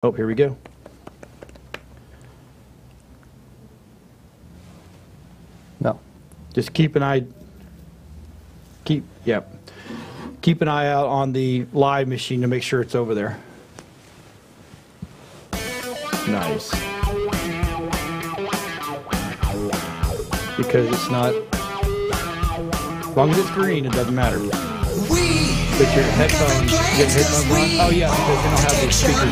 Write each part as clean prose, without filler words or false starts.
Oh, here we go. No. Just keep an eye. Keep an eye out on the live machine to make sure it's over there. Nice. Because it's not. As long as it's green, it doesn't matter. But your headphones, on? Oh yeah, because they don't have the speakers on.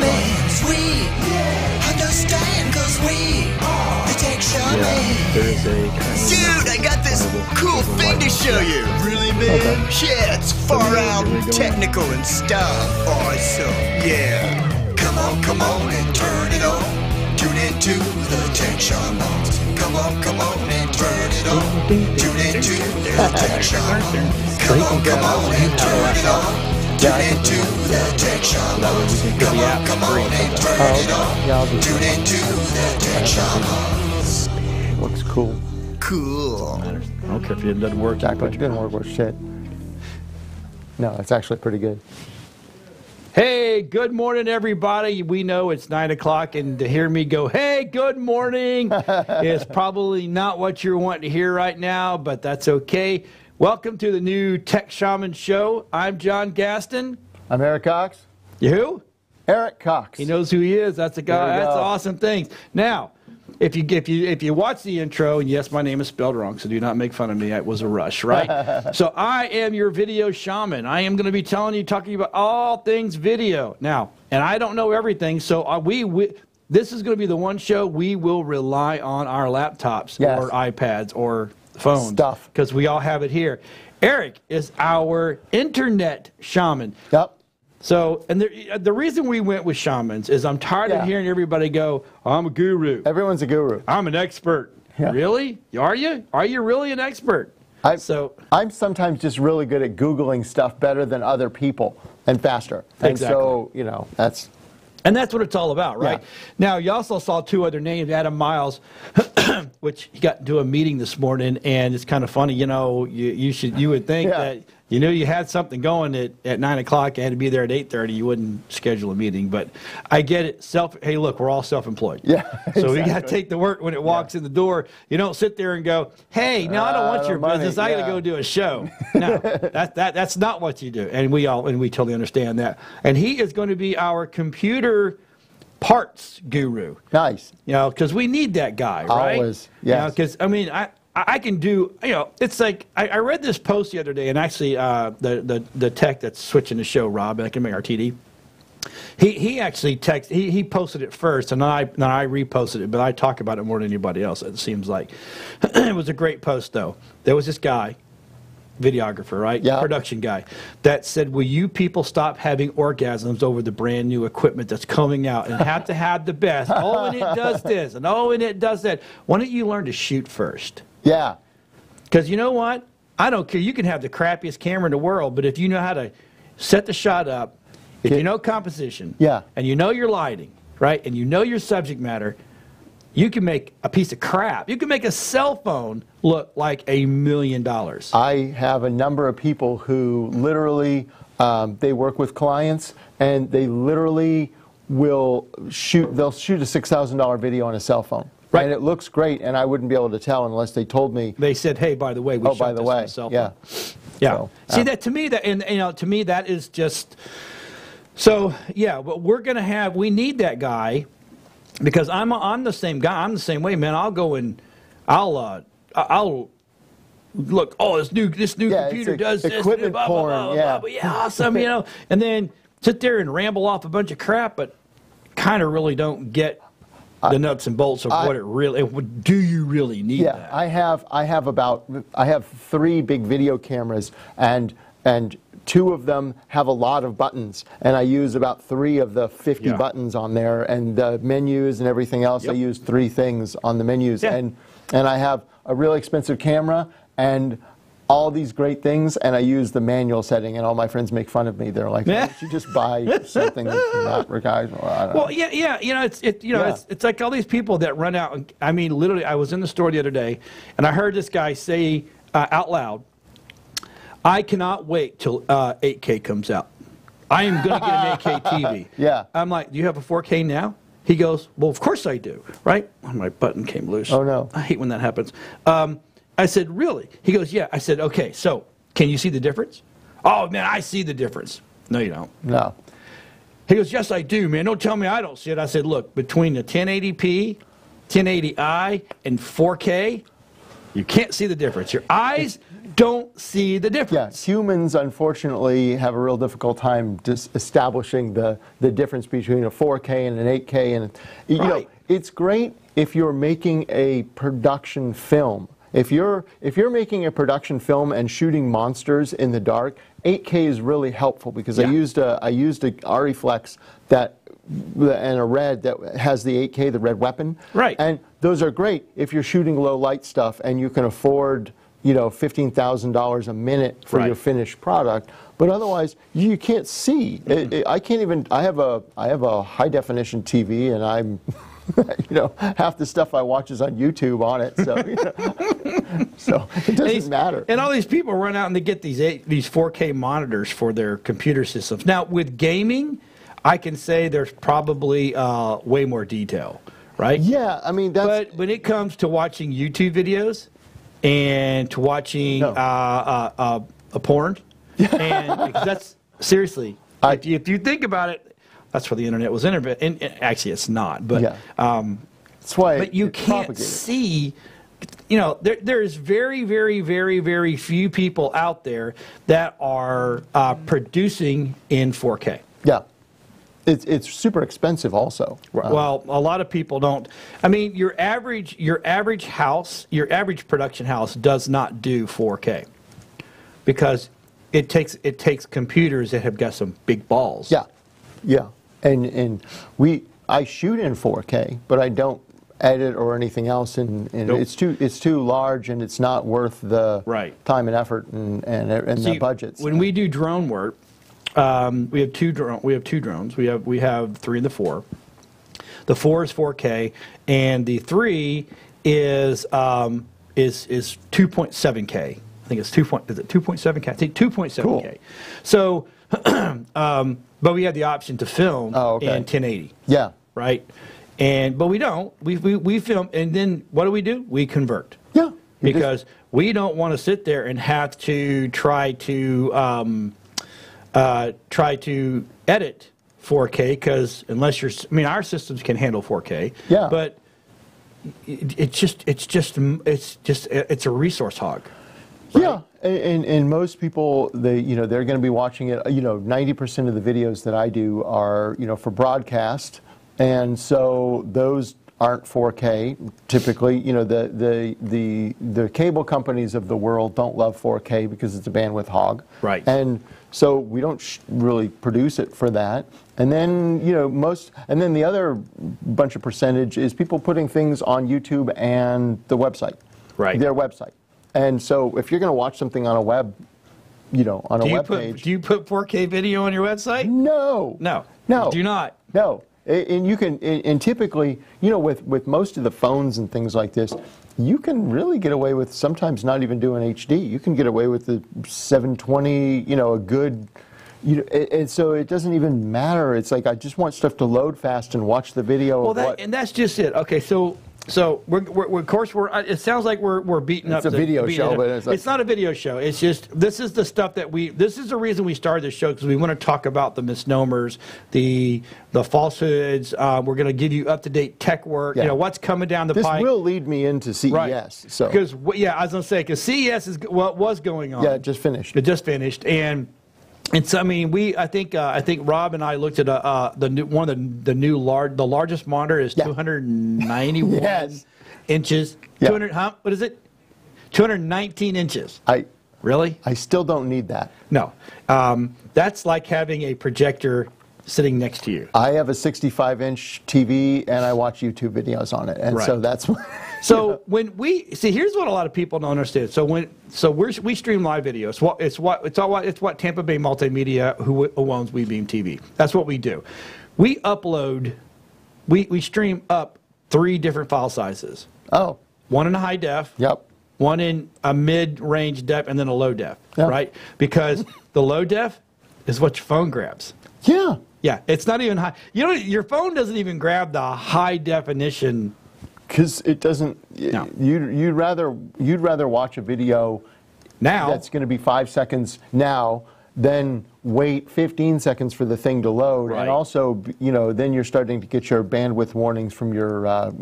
Yeah, there is a Dude, I got this cool thing to show you. Really, man? Okay. Yeah, it's far out, technical and stuff. Awesome. Yeah. Come on and turn it on. Tune into the Tech Shamans. Come on and turn it on. Tune into the Tech Shamans. Come on and turn it on. Tune into the Tech Shamans. Come on and turn it on. Tune into the Tech Shamans. Looks cool. Cool. I don't care if it doesn't work. Exactly. It didn't work with shit. No, it's actually pretty good. Hey, good morning, everybody. We know it's 9 o'clock, and to hear me go, hey, good morning, is probably not what you're wanting to hear right now, but that's okay. Welcome to the new Tech Shaman Show. I'm John Gaston. I'm Erik Cox. You who? Erik Cox. He knows who he is. That's the guy. That's awesome things. Now, if you watch the intro, and yes, my name is spelled wrong, so do not make fun of me. It was a rush, right? So I am your video shaman. I am going to be talking about all things video. Now, and I don't know everything, so this is going to be the one show we will rely on our laptops or iPads or phones. Stuff. Because we all have it here. Erik is our internet shaman. Yep. So, and the reason we went with shamans is I'm tired of hearing everybody go, I'm a guru. Everyone's a guru. I'm an expert. Yeah. Really? Are you? Are you really an expert? I'm sometimes just really good at Googling stuff better than other people and faster. And so, you know, that's... And that's what it's all about, right? Yeah. Now, you also saw two other names, Adam Miles, which he got into a meeting this morning, and it's kind of funny, you know, you would think that, you know, you had something going at 9 o'clock, you had to be there at 8:30, you wouldn't schedule a meeting, but I get it. Hey, look, we're all self-employed. Yeah, So we got to take the work when it walks in the door. You don't sit there and go, hey, no, I don't want your business, I got to go do a show. No, that's not what you do, and we totally understand that. And he is going to be our computer parts guru. Nice. You know, because we need that guy, right? Always, yes. You know, because, I mean, I can do, you know, it's like, I read this post the other day, and actually the tech that's switching the show, Rob, I can make RTD, he actually he posted it first, and then I reposted it, but I talk about it more than anybody else, it seems like. It was a great post, though. There was this guy, videographer, right? Yeah. Production guy, that said, will you people stop having orgasms over the brand new equipment that's coming out and have to have the best? Oh, and it does this, and oh, and it does that. Why don't you learn to shoot first? Yeah. Because you know what? I don't care. You can have the crappiest camera in the world, but if you know how to set the shot up, if you know composition, and you know your lighting, right, and you know your subject matter, you can make a piece of crap. You can make a cell phone look like $1 million. I have a number of people who literally, they work with clients, and they literally they'll shoot a $6,000 video on a cell phone. Right. And it looks great, and I wouldn't be able to tell unless they told me. They said, "Hey, by the way, we shot this on a cell phone." Yeah. So, see, that to me, to me, that is just. So yeah, but we need that guy, because I'm the same guy. I'm the same way, man. I'll go and I'll look. Oh, this new computer does this. Equipment porn. Awesome. You know, and then sit there and ramble off a bunch of crap, but kind of really don't get the nuts and bolts of what it really. Do you really need that? I have 3 big video cameras, and 2 of them have a lot of buttons, and I use about 3 of the 50 buttons on there, and the menus and everything else. I use 3 things on the menus, and I have a really expensive camera and all these great things, and I use the manual setting, and all my friends make fun of me. They're like, "Why don't you just buy something that's not recognizable?" Well, you know, it's like all these people that run out. And, I mean, literally, I was in the store the other day, and I heard this guy say out loud, "I cannot wait till 8K comes out." I am going to get an 8K TV. Yeah. I'm like, do you have a 4K now? He goes, well, of course I do, right? Oh, my button came loose. Oh, no. I hate when that happens. I said, really? He goes, yeah. I said, okay, so can you see the difference? Oh, man, I see the difference. No, you don't. No. He goes, yes, I do, man. Don't tell me I don't see it. I said, look, between the 1080p, 1080i, and 4K, you can't see the difference. Your eyes don't see the difference. Yeah, humans, unfortunately, have a real difficult time establishing the difference between a 4K and an 8K. And, you know, it's great if you're making a production film. If you're making a production film and shooting monsters in the dark, 8K is really helpful because I used a Reflex and a red that has the 8K, the red weapon. Right. And those are great if you're shooting low light stuff and you can afford, you know, $15,000 a minute for your finished product. But otherwise, you can't see. I can't even. I have a high definition TV, and I'm. You know, half the stuff I watch is on YouTube on it, so you know, so it doesn't matter. And all these people run out and they get these 4K monitors for their computer systems. Now, with gaming, I can say there's probably way more detail, right? Yeah, I mean, but when it comes to watching YouTube videos and to watching a porn, and that's seriously, if you think about it. That's where the internet was invented. And actually, it's not. But that's why. But you can't see. You know, there's very, very, very, very few people out there that are producing in 4K. Yeah, it's super expensive, also. Well, a lot of people don't. I mean, your average house, your average production house, does not do 4K because it takes computers that have got some big balls. Yeah, yeah. And I shoot in 4K, but I don't edit or anything else, and it's too large, and it's not worth the time and effort and the budgets. When we do drone work, we have two drones. We have 3 and the 4. The 4 is 4K, and the 3 is 2.7K. I think it's 2.7K? I think 2.7K. Cool. So. But we have the option to film in 1080. Yeah. Right? But we don't. We film, and then what do? We convert. Yeah. Because we don't want to sit there and have to try to edit 4K, because unless you're, I mean, our systems can handle 4K. Yeah. But it's a resource hog. Right? Yeah, and most people, they're going to be watching it. 90% of the videos that I do are, for broadcast, and so those aren't 4K typically. The cable companies of the world don't love 4K because it's a bandwidth hog. Right. And so we don't really produce it for that. And then and then the other bunch of percentage is people putting things on YouTube and the website. Right. Their website. And so if you're going to watch something on a web, on a web page. Do you put 4K video on your website? No. No. No. Do not. No. And you can, and typically, with most of the phones and things like this, you can really get away with sometimes not even doing HD. You can get away with the 720, a good, and so it doesn't even matter. It's like, I just want stuff to load fast and watch the video. Well, and that's just it. Okay, so we're of course it sounds like we're beating up. It's a video show, but it's not a video show. It's just, this is the stuff that this is the reason we started this show, because we want to talk about the misnomers, the falsehoods. We're going to give you up-to-date tech work. Yeah. What's coming down the pipe. This will lead me into CES. Right. So because I was going to say, because CES is what was going on. Yeah, it just finished. It just finished, and so I mean, I think Rob and I looked at the largest monitor is 291 yes. inches. Yeah. 200, what is it? 219 inches. Really? I still don't need that. No, that's like having a projector sitting next to you. I have a 65-inch TV, and I watch YouTube videos on it, and so that's. So when we see, here's what a lot of people don't understand. So we stream live video. It's what Tampa Bay Multimedia, who owns WeBeam TV. That's what we do. We upload. We stream up 3 different file sizes. Oh. One in a high def. Yep. One in a mid-range def, and then a low def. Yep. Right? Because the low def is what your phone grabs. Yeah. Yeah, it's not even high. You know, your phone doesn't even grab the high definition. Because it doesn't. No. You'd rather watch a video Now that's going to be 5 seconds now than wait 15 seconds for the thing to load. Right. And also, you know, then you're starting to get your bandwidth warnings from your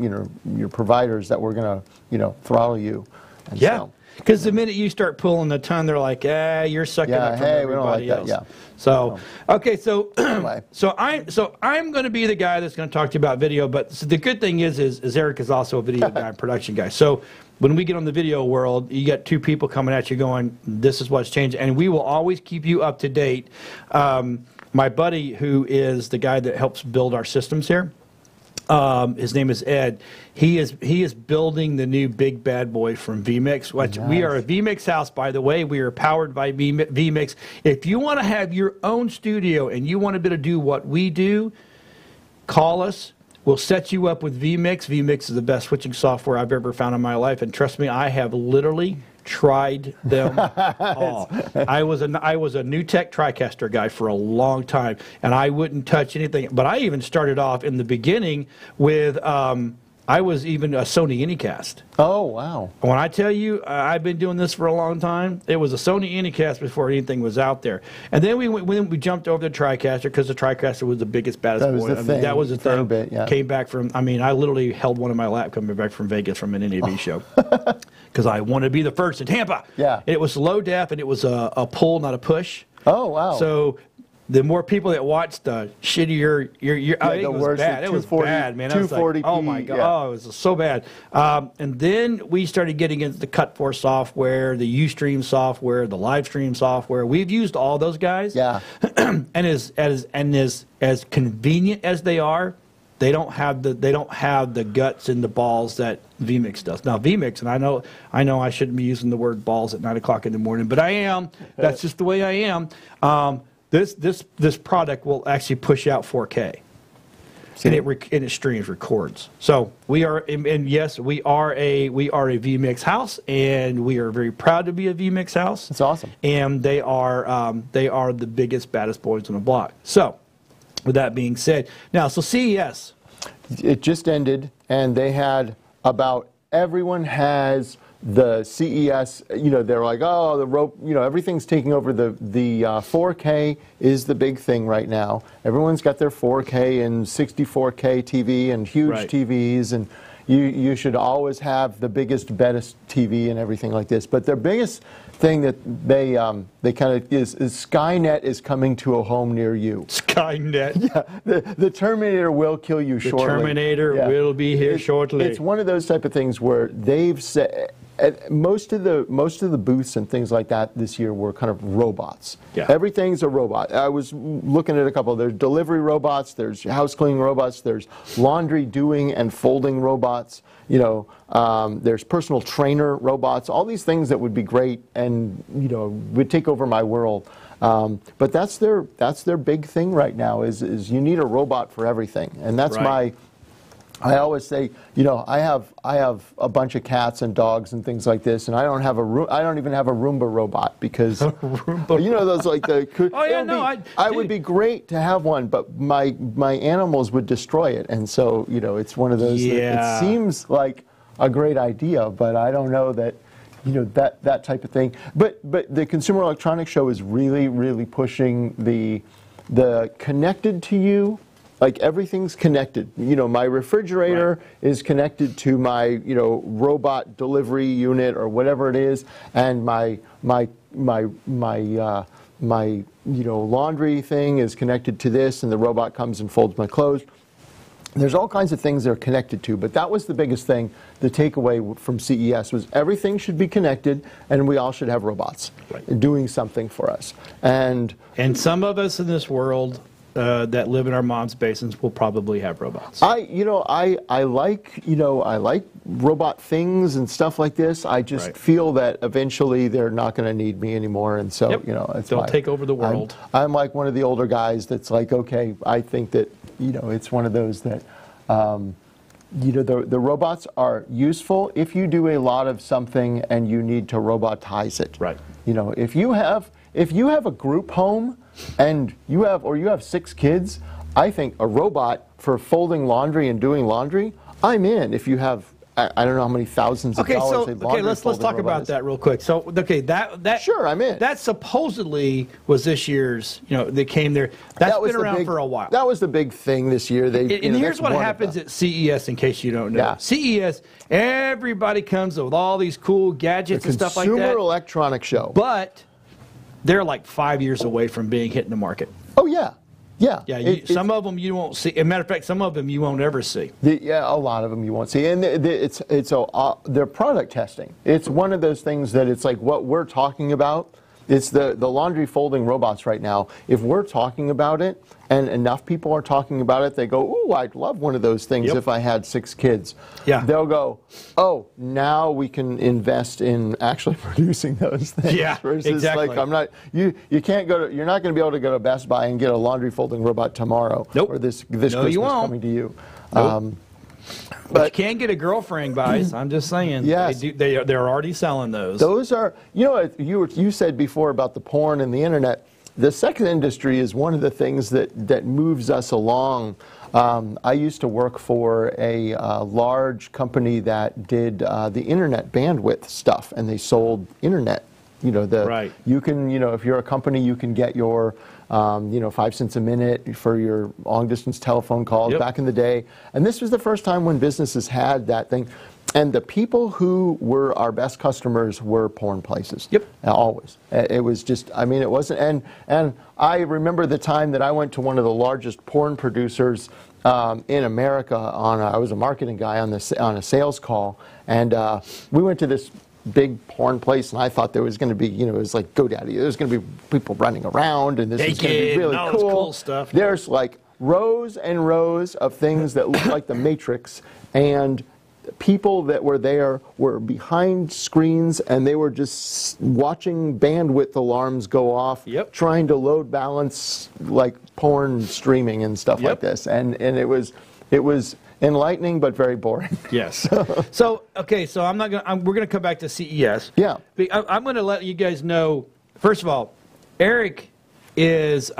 your providers that we're going to, you know, throttle you. And yeah. so, Because the minute you start pulling the ton, they're like, you're sucking up from hey, we don't like everybody that, else. So, okay, so Anyway. so I'm going to be the guy that's going to talk to you about video. But the good thing is Erik is also a video guy and production guy. So when we get on the video world, you get two people coming at you going, this is what's changed, and we will always keep you up to date. My buddy, who is the guy that helps build our systems here. His name is Ed. He is building the new big bad boy from vMix. Which Nice. We are a vMix house, by the way. We are powered by vMix. If you want to have your own studio and you want to be able to do what we do, call us. We'll set you up with vMix. vMix is the best switching software I've ever found in my life, and trust me, I have literally tried them all. I was a NewTek TriCaster guy for a long time, and I wouldn't touch anything. But I even started off in the beginning with I was even a Sony Anycast. oh, wow. When I tell you I've been doing this for a long time, it was a Sony Anycast before anything was out there. And then we jumped over to TriCaster because the TriCaster was the biggest, baddest That was boy. the thing that was the for a thing. bit, yeah. Came back from, I literally held one in my lap coming back from Vegas from an NAB show. Because I wanted to be the first in Tampa. Yeah. It was low def, and it was a pull, not a push. Oh, wow. So the more people that watched, the shittier it the was worse, bad. the It was 240 bad, man. I was like, 240p, oh my god, yeah. oh, it was so bad. And then we started getting into the Cut4 software, the Ustream software, the Livestream software. We've used all those guys. Yeah. and as convenient as they are, they don't have the guts and the balls that vMix does. Now vMix, and I know I shouldn't be using the word balls at 9 o'clock in the morning, but I am. That's just the way I am. This product will actually push out 4K, and it streams, records. So we are, and yes, we are a vMix house, and we are very proud to be a vMix house. That's awesome. And they are the biggest, baddest boys on the block. So, with that being said, now CES. It just ended, and they had everyone has the CES, you know, they're like, oh, the rope, you know, everything's taking over. The 4K is the big thing right now. Everyone's got their 4K and 64K TV and huge Right. TVs, and you should always have the biggest, best TV and everything like this. But their biggest thing that they kind of is Skynet is coming to a home near you. Skynet. Yeah, the Terminator will kill you shortly. The Terminator will be here shortly. It's one of those type of things where they've said most of the booths and things like that this year were kind of robots. Yeah. Everything's a robot. I was looking at a couple. There's delivery robots. There's house cleaning robots. There's laundry doing and folding robots. You know, there's personal trainer robots. All these things that would be great and, you know, would take over my world. But that's their big thing right now is you need a robot for everything, and that's Right. I always say, you know, I have a bunch of cats and dogs and things like this, and I don't even have a Roomba robot because you know those like the. Oh yeah, no, I would be great to have one, but my animals would destroy it, and so you know it's one of those. Yeah. That it seems like a great idea, but I don't know that. You know, that type of thing. But the Consumer Electronics Show is really pushing the connected to you. Like everything's connected. You know, my refrigerator is connected to my, you know, robot delivery unit or whatever it is, and my you know, laundry thing is connected to this, and the robot comes and folds my clothes. There's all kinds of things they're connected to, but that was the biggest thing. The takeaway from CES was everything should be connected, and we all should have robots doing something for us. And some of us in this world that live in our mom's basements will probably have robots. I like robot things and stuff like this. I just feel that eventually they're not going to need me anymore, and so you know, it's they'll take over the world. I'm like one of the older guys that's like, okay, I think that you know it's one of those that. You know, the robots are useful if you do a lot of something and you need to robotize it. Right. You know, if you have if you have a group home and you have 6 kids, I think a robot for folding laundry and doing laundry, I'm in. If you have, I don't know how many thousands of dollars. Okay, let's talk about that real quick. So, okay, that sure, I'm in. That supposedly was this year's. They came there. That's been around for a while. That was the big thing this year. And here's what happens at CES, in case you don't know. Yeah. CES, everybody comes with all these cool gadgets and stuff like that. Consumer electronics show. But they're like 5 years away from being hit in the market. Oh yeah. Yeah. Yeah, some of them you won't see. As a matter of fact, some of them you won't ever see. A lot of them you won't see. And they're product testing. It's one of those things that it's like what we're talking about. It's the laundry folding robots right now. If we're talking about it and enough people are talking about it, they go, ooh, I'd love one of those things if I had 6 kids. Yeah. They'll go, oh, now we can invest in actually producing those things. Yeah, versus exactly. Like you're not going to be able to go to Best Buy and get a laundry folding robot tomorrow. Nope. Or this Christmas coming to you. Nope. But you can get a girlfriend, guys. I'm just saying. Yes. They're already selling those. Those are, you said before about the porn and the internet. The sex industry is one of the things that moves us along. I used to work for a large company that did the internet bandwidth stuff, and they sold internet. Right. You can, if you're a company, you can get your 5 cents a minute for your long-distance telephone calls back in the day. And this was the first time when businesses had that thing. And the people who were our best customers were porn places. Yep. Always. It was just, it wasn't, and I remember the time that I went to one of the largest porn producers in America I was a marketing guy on a sales call, and we went to this big porn place, and I thought there was going to be, it was like GoDaddy. There was going to be people running around, and this was going to be really cool stuff. There's like rows and rows of things that look like the Matrix, and people that were there were behind screens, and they were just watching bandwidth alarms go off, trying to load balance like porn streaming and stuff like this, and it was enlightening but very boring. Yes. So we're gonna come back to CES. Yeah. I'm gonna let you guys know. First of all, Erik is.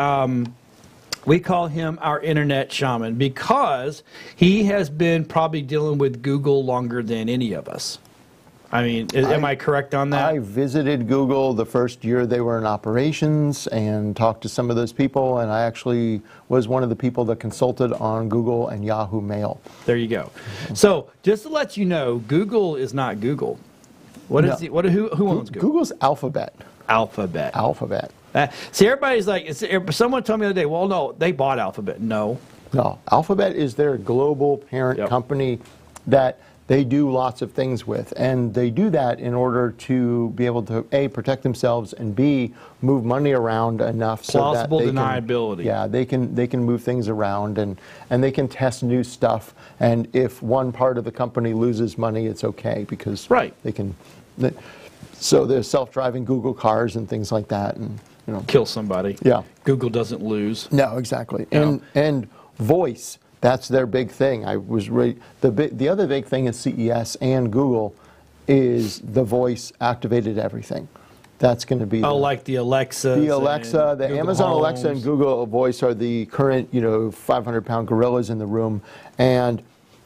We call him our internet shaman because he has been probably dealing with Google longer than any of us. Am I correct on that? I visited Google the first year they were in operations and talked to some of those people, and I actually was one of the people that consulted on Google and Yahoo Mail. There you go. So just to let you know, Google is not Google. Who owns Google? Google's Alphabet. Alphabet. See, everybody's like, someone told me the other day, well, no, they bought Alphabet. No, Alphabet is their global parent company that they do lots of things with, and they do that in order to be able to A, protect themselves, and B, move money around enough so that they deniability. They can move things around, and they can test new stuff, and if one part of the company loses money, it's okay because they can. So there's self-driving Google cars and things like that, and kill somebody. Yeah. Google doesn't lose. No, exactly. And voice, that's their big thing. The other big thing is CES and Google is the voice activated everything. That's going to be like the Alexa. The Amazon Alexa and Google Voice are the current 500-pound gorillas in the room, and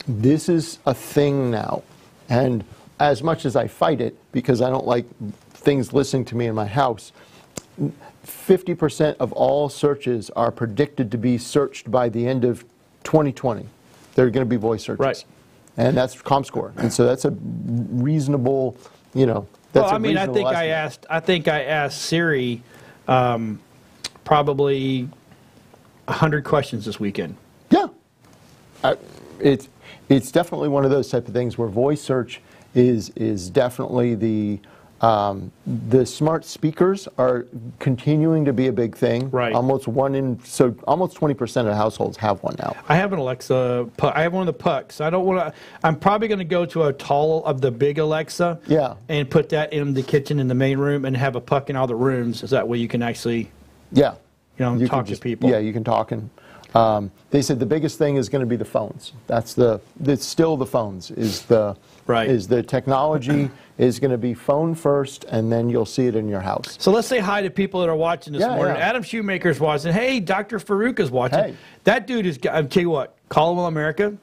this is a thing now. And as much as I fight it because I don't like things listening to me in my house, 50% of all searches are predicted to be searched by the end of 2020. They're going to be voice searches. Right. And that's ComScore. And so that's a reasonable, I think I asked Siri probably 100 questions this weekend. Yeah. It's definitely one of those type of things where voice search is definitely the smart speakers are continuing to be a big thing. Right. Almost 20% of households have one now. I have an Alexa. I have one of the pucks. I'm probably going to go to the big Alexa. Yeah. And put that in the kitchen in the main room and have a puck in all the rooms. So that way you can actually. Yeah. Talk to people. Yeah, you can talk and. They said the biggest thing is going to be the phones. It's still the phones is the technology is going to be phone first, and then you'll see it in your house. So let's say hi to people that are watching this morning. Yeah. Adam Shoemaker's watching. Hey, Dr. Farouk is watching. Hey. That dude is, I'll tell you what, Call Him America.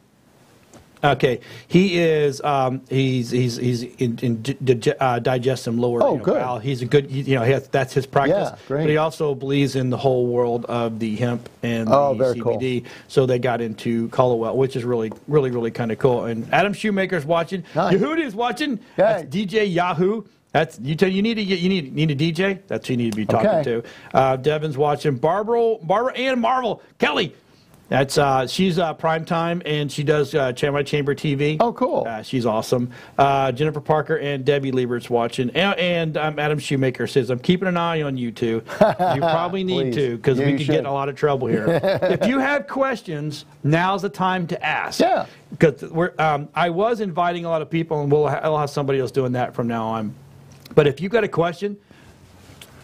Okay, he is. He's in digestive lower. Oh, good. Bowel. He's a good. That's his practice. Yeah, great. But he also believes in the whole world of the hemp and the very CBD. cool. So they got into Caldwell, which is really kind of cool. And Adam Shoemaker's watching. Nice. Yehudi is watching. Yeah. That's DJ Yahoo. That's you need a DJ. That's who you need to be talking to. Devin's watching. Barbara Ann Marvel Kelly. That's she's primetime, and she does My Chamber TV. Oh, cool. She's awesome. Jennifer Parker and Debbie Liebert's watching, and Adam Shoemaker says, "I'm keeping an eye on you two. You probably need to because we could get in a lot of trouble here. If you have questions, now's the time to ask. Yeah, because I was inviting a lot of people, and I'll have somebody else doing that from now on. But if you've got a question,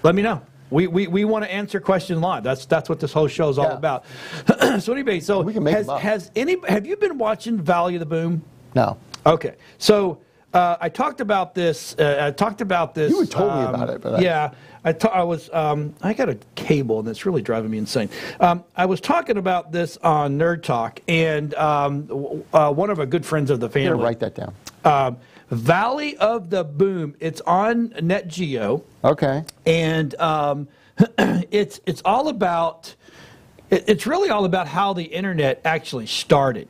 let me know. We want to answer questions live. That's what this whole show is all about. So anyway, we can make them up. Have you been watching Valley of the Boom? No. Okay. So I talked about this. You had told me about it, but I got a cable, and it's really driving me insane. I was talking about this on Nerd Talk, and one of our good friends of the family. I'm gonna write that down. Valley of the Boom. It's on Net Geo. Okay. And it's all about. It's really all about how the internet actually started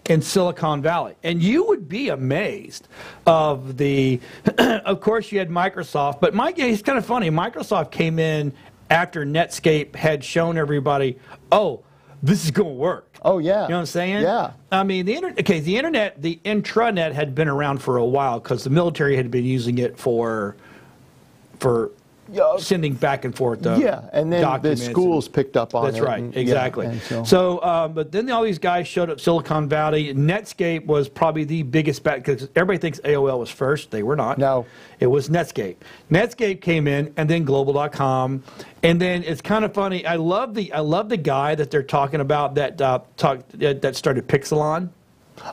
in Silicon Valley, and you would be amazed of the. Of course, you had Microsoft, but it's kind of funny. Microsoft came in after Netscape had shown everybody, oh, this is going to work. Oh, yeah. You know what I'm saying? Yeah. I mean, the internet, the intranet had been around for a while because the military had been using it for sending back and forth and then the schools picked up on it. That's right, exactly. Yeah, but then all these guys showed up Silicon Valley. Netscape was probably the biggest because everybody thinks AOL was first. They were not. No. It was Netscape. Netscape came in, and then Global.com. And then it's kind of funny. I love the guy that they're talking about that started Pixelon.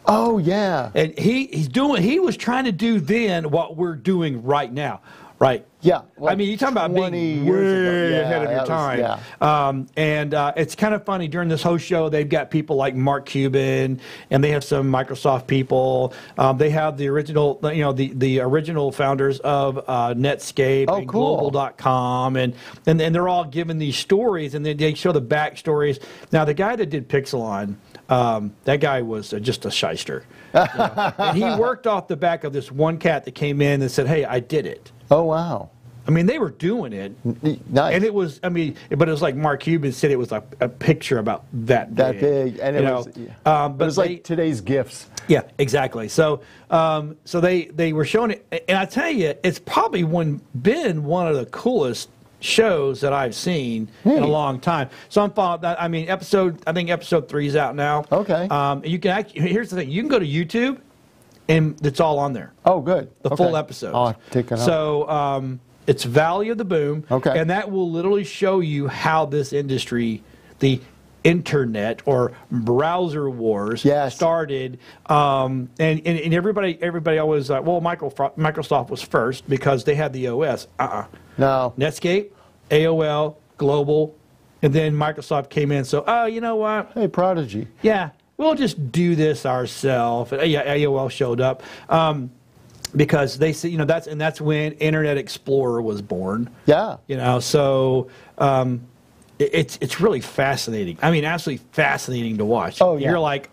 Oh, yeah. And he was trying to do then what we're doing right now. Right. Yeah. I mean, you're talking about being way ahead of your time. It's kind of funny. During this whole show, they've got people like Mark Cuban, and they have some Microsoft people. They have the original, the original founders of Netscape and Global.com, and they're all giving these stories, and they show the backstories. Now, the guy that did Pixelon, that guy was just a shyster. And he worked off the back of this one cat that came in and said, "Hey, I did it." Oh, wow. I mean, they were doing it. Nice. And it was, but it was like Mark Cuban said, it was like a picture about that big. That big. And it was like today's GIFs. Yeah, exactly. So they were showing it. And I tell you, it's probably been one of the coolest shows that I've seen in a long time. So I'm following that. I mean, I think episode 3 is out now. Okay. You can here's the thing. You can go to YouTube, and it's all on there. Oh, good. The full episode. I'll take it out. So it's Valley of the Boom. Okay. And that will literally show you how this industry, the internet or browser wars, started. And everybody always, Microsoft was first because they had the OS. No. Netscape, AOL, Global, and then Microsoft came in. So, you know what? Hey, Prodigy. Yeah. We'll just do this ourselves. AOL showed up because they see, that's when Internet Explorer was born. Yeah. So it's really fascinating. I mean, absolutely fascinating to watch. Oh, yeah. You're like,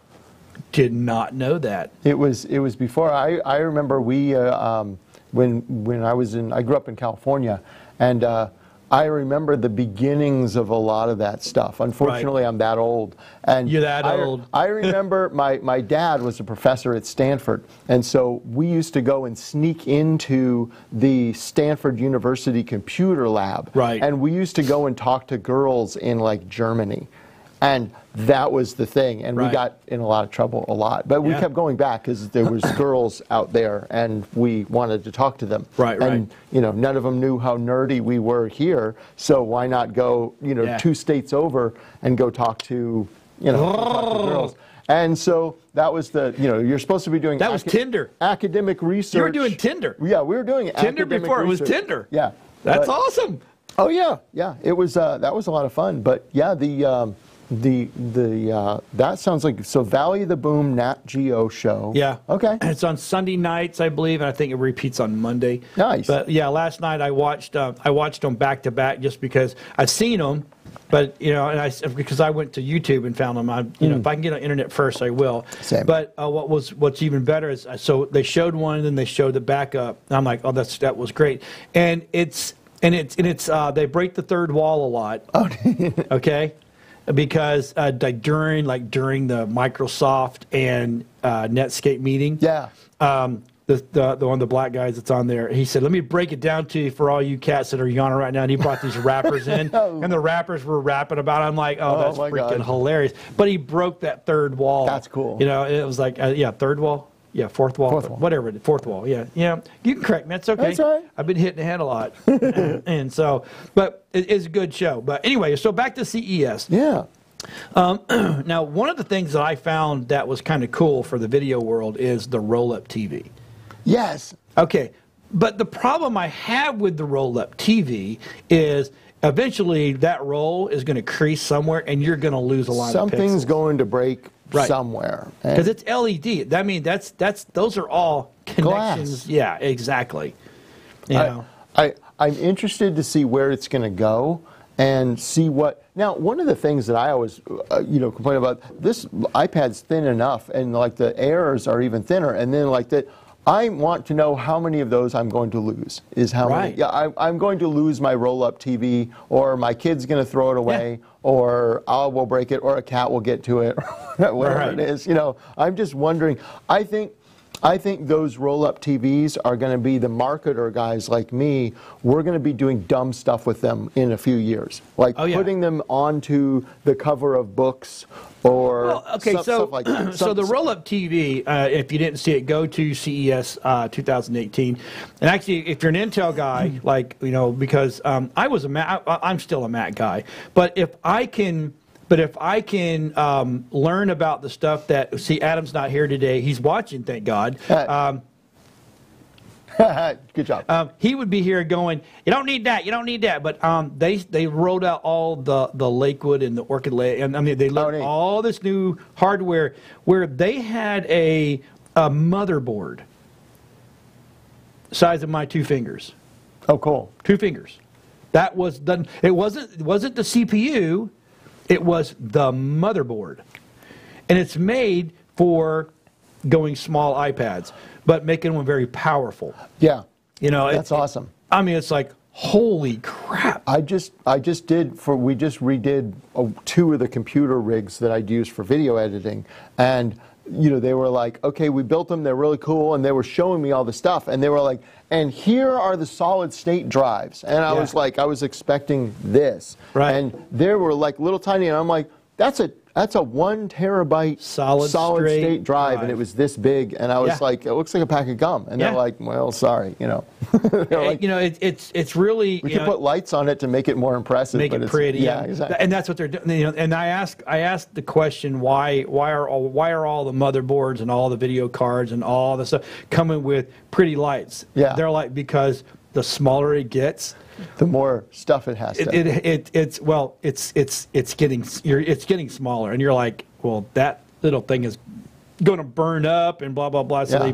did not know that. It was before. I remember when I grew up in California, and I remember the beginnings of a lot of that stuff. Unfortunately, I'm that old. And you're that old. I remember my dad was a professor at Stanford, and so we used to go and sneak into the Stanford University computer lab. Right. And we used to go and talk to girls in like Germany. And that was the thing, and we Right. got in a lot of trouble a lot. But we Yeah. kept going back because there was girls out there, and we wanted to talk to them. Right, and, you know, none of them knew how nerdy we were here, so why not go, you know, Yeah. 2 states over and go talk to, you know, go talk to girls. And so that was the, you know, you're supposed to be doing... That was Tinder. Academic research. You were doing Tinder. Yeah, we were doing Tinder academic before research. it was Tinder. Yeah. That's But- awesome. Oh yeah, yeah. It was that was a lot of fun. But yeah, that sounds like so Valley of the Boom Nat Geo show. Yeah. Okay. It's on Sunday nights, I believe, and I think it repeats on Monday. Nice. But yeah, last night I watched them back to back just because I've seen them, but you know, and because I went to YouTube and found them. You know, if I can get on internet first, I will. Same. But what's even better is so they showed one and then they showed the backup. And I'm like, oh, that was great, and it's they break the third wall a lot. Oh. Okay. Because during the Microsoft and Netscape meeting, Yeah. the one of the black guys that's on there, he said, "Let me break it down to you for all you cats that are yawning right now." And he brought these rappers in, and the rappers were rapping about it. I'm like, "Oh, that's my freaking God. hilarious!" But he broke that third wall. That's cool. You know, it was like, yeah, third wall. Yeah, fourth wall, Fourth wall. whatever, fourth wall. Yeah, yeah. You can correct me. That's okay. That's all right. I've been hitting the head a lot, and so, but it's a good show. But anyway, so back to CES. Yeah. Now, one of the things that I found that was kind of cool for the video world is the roll-up TV. Yes. Okay, but the problem I have with the roll-up TV is eventually that roll is going to crease somewhere, and you're going to lose a lot of Something's pixels. going to break Right. somewhere. Because it's LED. I mean, those are all connections. Glass. Yeah, exactly. You know. I'm interested to see where it's going to go and see what. Now, one of the things that I always, complain about, this iPad's thin enough, and like the Airs are even thinner, and then like that. I want to know how many of those I'm going to lose. Is how Right. many? Yeah, I'm going to lose my roll-up TV, or my kid's going to throw it away, or I will break it, or a cat will get to it, or whatever Right. it is. You know, I'm just wondering. I think those roll-up TVs are going to be the marketer guys like me. We're going to be doing dumb stuff with them in a few years, like Oh, yeah. putting them onto the cover of books or Well, okay, stuff like that. So the roll-up TV, if you didn't see it, go to CES 2018. And actually, if you're an Intel guy, like because I was a Mac, I'm still a Mac guy. But if I can learn about the stuff that Adam's not here today. He's watching, thank God. Good job. He would be here going, you don't need that, you don't need that. But they rolled out all the Lakewood and the Orchid Lake, and I mean they learned neat. all this new hardware where they had a motherboard size of my 2 fingers. Oh, cool. 2 fingers. That was done. It wasn't the CPU, it was the motherboard, and it's made for going small iPads, but making them very powerful. Yeah. That's awesome. I mean, it's like, holy crap. We just redid 2 of the computer rigs that I'd use for video editing, and they were like, okay, we built them, they're really cool, and they were showing me all the stuff, and they were like, and here are the solid state drives, and I was like, I was expecting this, Right. and they were like little tiny, and I'm like, that's a 1 terabyte Solid state drive, and drive. it was this big, and I was Yeah. like, it looks like a pack of gum, and they're Yeah. like, well, sorry, They're like, It's really we can put lights on it to make it more impressive. make but it it's, pretty. Yeah, exactly. And that's what they're doing. And I asked the question, why are all the motherboards and all the video cards and all the stuff coming with pretty lights? Yeah. They're like, because the smaller it gets, The more stuff it has to. it's getting smaller, and you're like, well, that little thing is going to burn up and blah blah blah. So Yeah.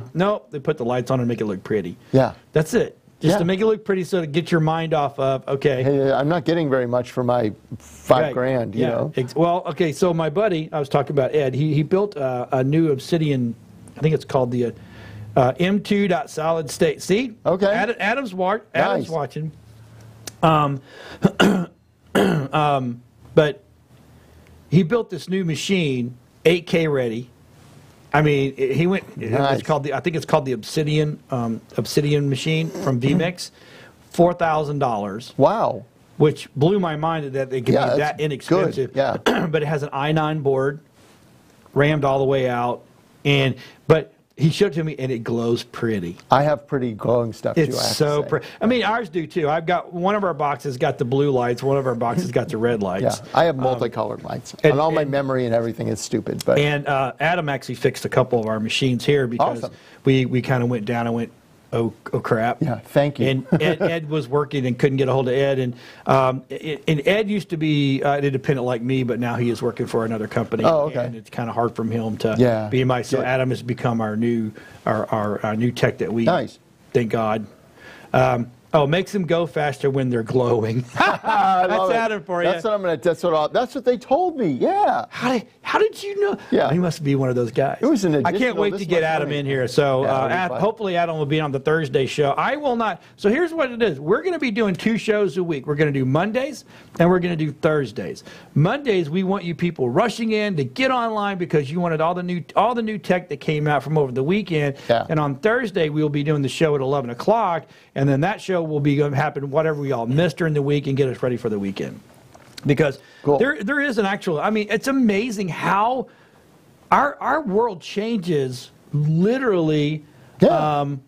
they put the lights on and make it look pretty. Yeah. That's it. Just Yeah. to make it look pretty, so to get your mind off of, okay. Hey, I'm not getting very much for my $5,000, you know. Well, okay, so my buddy, I was talking about Ed, he built a new Obsidian, I think it's called the M2.solid state. See? Okay. Adam's Nice. watching. But he built this new machine, 8K ready. I mean, he went. Nice. I think it's called the Obsidian machine from vMix, $4,000. Wow. which blew my mind that they could be that inexpensive. Good. Yeah. But it has an i9 board, rammed all the way out, but he showed it to me, and it glows pretty. I have pretty glowing stuff, too, It's so pretty. I mean, ours do, too. I've got one of our boxes got the blue lights. One of our boxes got the red lights. Yeah, I have multicolored lights. And all my memory and everything is stupid. But And Adam actually fixed a couple of our machines here because we kind of went down and went, oh crap. Yeah, thank you. And Ed was working and couldn't get a hold of Ed. And Ed used to be an independent like me, but now he is working for another company. Oh, okay. And it's kind of hard for him to be my. So Adam has become our new tech that we. Nice. Thank God. Makes them go faster when they're glowing. That's Adam for you. That's what I'm gonna. That's what they told me. Yeah. How did you know? Yeah. He must be one of those guys. It was an I can't wait to get Adam in here. So hopefully Adam will be on the Thursday show. I will not. So here's what it is. We're going to be doing 2 shows a week. We're going to do Mondays and we're going to do Thursdays. Mondays, we want you people rushing in to get online because you wanted all the new tech that came out from over the weekend. Yeah. And on Thursday, we'll be doing the show at 11 o'clock. And then that show will be going to happen whatever we all missed during the week and get us ready for the weekend. Because there is an actual, I mean, it's amazing how our world changes literally minute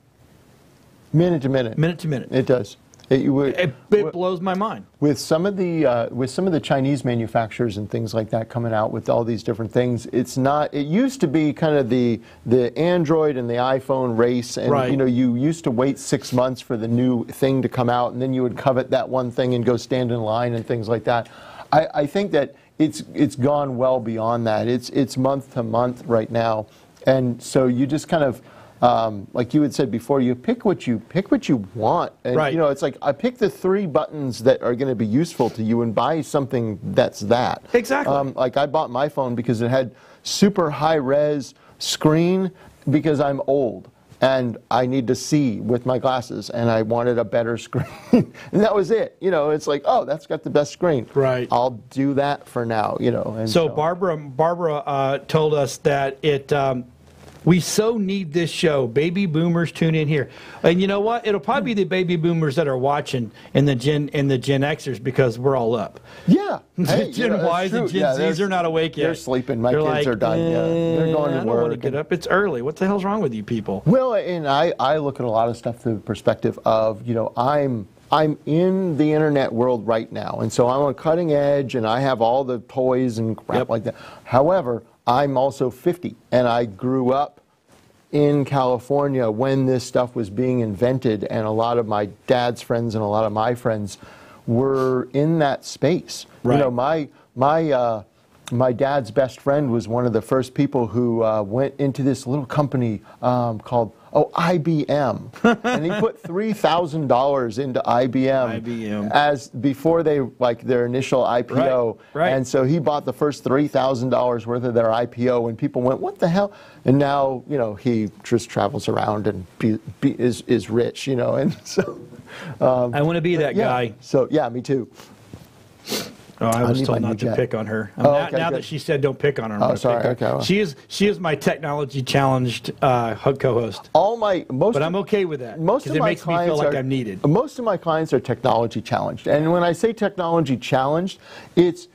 to minute. Minute to minute. It does. It blows my mind. With some of the Chinese manufacturers and things like that coming out with all these different things, it's not. It used to be kind of the Android and the iPhone race, and you used to wait 6 months for the new thing to come out, and then you would covet that one thing and go stand in line and things like that. I think that it's gone well beyond that. It's month to month right now, and so you just kind of. Like you had said before, you pick what you want, and it's like I pick the 3 buttons that are going to be useful to you, and buy something that's that. Exactly. Like I bought my phone because it had super high res screen because I'm old and I need to see with my glasses, and I wanted a better screen, and that was it. It's like, oh, that's got the best screen. Right. I'll do that for now. And so Barbara told us that it. We so need this show. Baby boomers tune in here. And you know what? It'll probably be the baby boomers that are watching and the Gen Xers because we're all up. Yeah. Hey, Gen Ys and Gen Zs are not awake yet. They're sleeping. My kids are done. They're going to work. I don't want to get up. It's early. What the hell's wrong with you people? Well, and I look at a lot of stuff through the perspective of, I'm in the internet world right now, and so I'm on cutting edge, and I have all the toys and crap like that. However, I'm also 50, and I grew up in California when this stuff was being invented, and a lot of my dad's friends and a lot of my friends were in that space. Right. My dad's best friend was one of the first people who went into this little company called IBM, and he put $3,000 into IBM as before their initial IPO, right. And so he bought the first $3,000 worth of their IPO, and people went, "What the hell?" And now he just travels around and is rich, and so I want to be that guy. So yeah, me too. Oh, I was told not to pick on her. Now that she said don't pick on her, I'm sorry. Pick on her. Okay. Well. She is my technology challenged co-host. But I'm okay with that because it makes me feel like I'm needed. Most of my clients are technology challenged, and when I say technology challenged, it's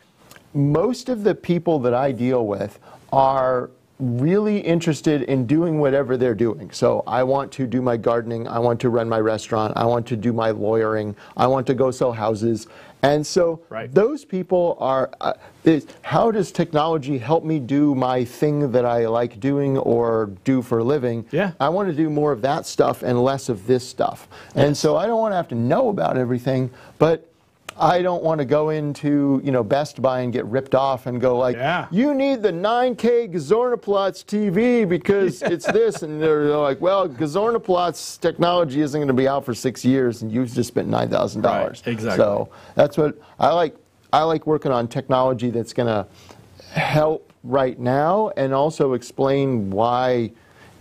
most of the people that I deal with are really interested in doing whatever they're doing. So I want to do my gardening, I want to run my restaurant, I want to do my lawyering, I want to go sell houses. And so those people are, how does technology help me do my thing that I like doing or do for a living? Yeah. I want to do more of that stuff and less of this stuff. Yes. And so I don't want to have to know about everything, but I don't want to go into Best Buy and get ripped off and go like, you need the 9K Gazornaplatz TV because it's this, and they're like, well, Gazornaplatz technology isn't going to be out for 6 years, and you've just spent $9,000. Right, exactly. So that's what I like. I like working on technology that's going to help right now and also explain why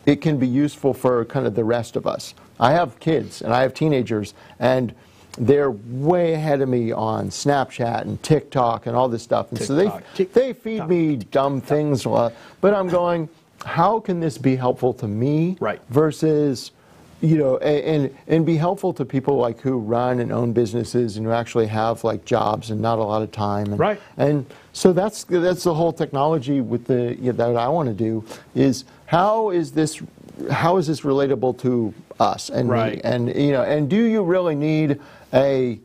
it can be useful for kind of the rest of us. I have kids and I have teenagers, and they're way ahead of me on Snapchat and TikTok and all this stuff. And so they feed me dumb things. But I'm going, how can this be helpful to me versus, you know, and be helpful to people like who run and own businesses and who actually have like jobs and not a lot of time. And, Right. And so that's the whole technology with the that I want to do is how is this relatable to us and Right. me? And you know, and do you really need a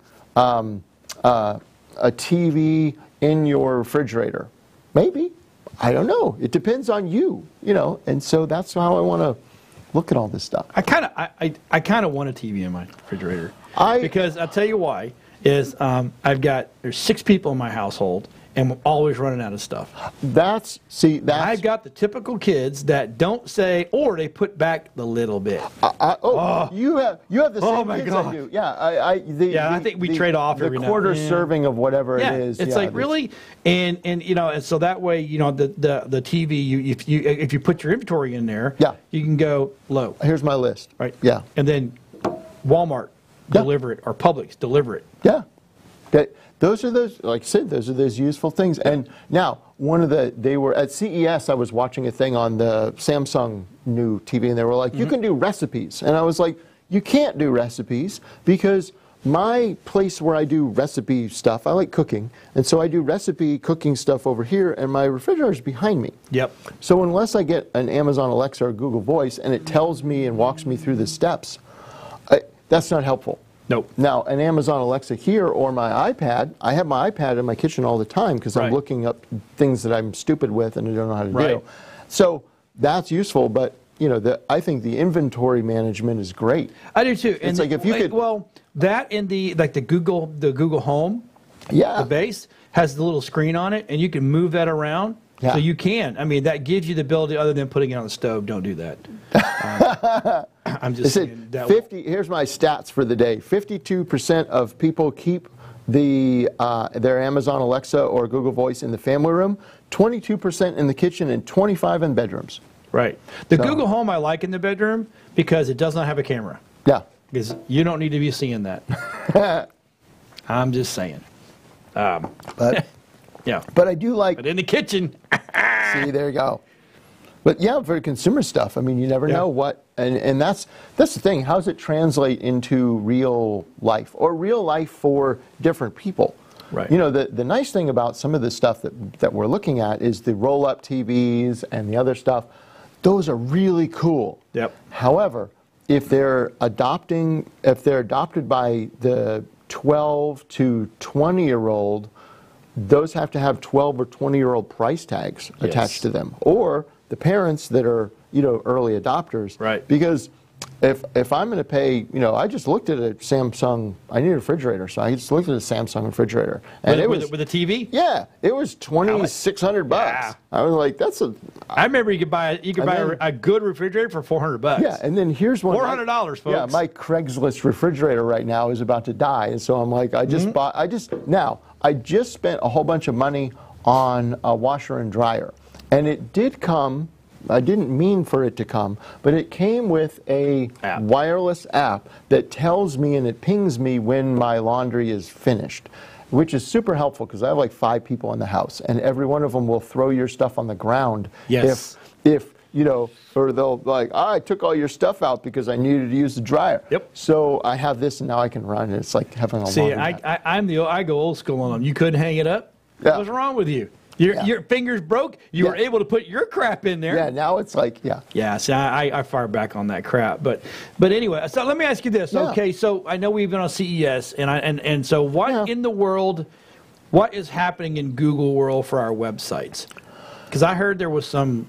TV in your refrigerator? Maybe. I don't know. It depends on you, you know. And so that's how I want to look at all this stuff. I kind of want a TV in my refrigerator because I'll tell you why is there's 6 people in my household and I'm always running out of stuff. I've got the typical kids that don't say or they put back the little bit. You have the same my kids God. I do. Yeah, I think we trade off every the now quarter and then. serving of whatever Yeah, it is. it's like really, and you know, and so that way, you know, the TV, if you put your inventory in there, Yeah. you can go low. Here's my list. Right. Yeah. And then Walmart deliver it or Publix deliver it. Yeah. Those are those, like I said, those are those useful things. And now, they were at CES, I was watching a thing on the Samsung new TV, and they were like, you can do recipes. And I was like, you can't do recipes because my place where I do recipe stuff, I like cooking, and so I do recipe cooking stuff over here, and my refrigerator is behind me. Yep. So unless I get an Amazon Alexa or Google Voice, and it tells me and walks me through the steps, that's not helpful. Nope. Now, an Amazon Alexa here or my iPad, I have my iPad in my kitchen all the time because I'm looking up things that I'm stupid with and I don't know how to do. So that's useful, but you know, I think the inventory management is great. I do too. It's like if you could, well, that and the Google Home, yeah, the base has the little screen on it, and you can move that around. Yeah. So you can. I mean, that gives you the ability. Other than putting it on the stove, don't do that. I'm just saying that. Here's my stats for the day. 52% of people keep their Amazon Alexa or Google Voice in the family room, 22% in the kitchen, and 25% in bedrooms. Right. The Google Home I like in the bedroom because it does not have a camera. Yeah. Because you don't need to be seeing that. I'm just saying. But yeah. But I do like. But in the kitchen. See, there you go. But yeah, for consumer stuff, I mean, you never know what, and that's the thing. How does it translate into real life or real life for different people? Right. You know, the nice thing about some of the stuff that we're looking at is the roll-up TVs and the other stuff. Those are really cool. Yep. However, if they're adopted by the 12 to 20-year-old, those have to have 12 or 20-year-old price tags attached to them, or the parents that are, you know, early adopters. Right. Because if I'm going to pay, you know, I just looked at a Samsung. I need a refrigerator, so I just looked at a Samsung refrigerator, and with a TV. Yeah, it was $2,600. Yeah. I was like, that's a. I remember you could buy a good refrigerator for $400. Yeah, and then here's one. $400, folks. Yeah, my Craigslist refrigerator right now is about to die, and so I'm like, I just spent a whole bunch of money on a washer and dryer, and it did come. I didn't mean for it to come, but it came with a wireless app that tells me and it pings me when my laundry is finished, which is super helpful because I have like 5 people in the house, and every one of them will throw your stuff on the ground. Yes. If you know, or they'll like, I took all your stuff out because I needed to use the dryer. Yep. So I have this, and now I can run. And it's like having a laundry mat. I go old school on them. You couldn't hang it up. Yeah. What's wrong with you? Your fingers broke. You were able to put your crap in there. Yeah. Now it's like Yeah. See, I fire back on that crap. But anyway, so let me ask you this. Yeah. Okay. So I know we've been on CES, and so what in the world? What is happening in Google world for our websites? Because I heard there was some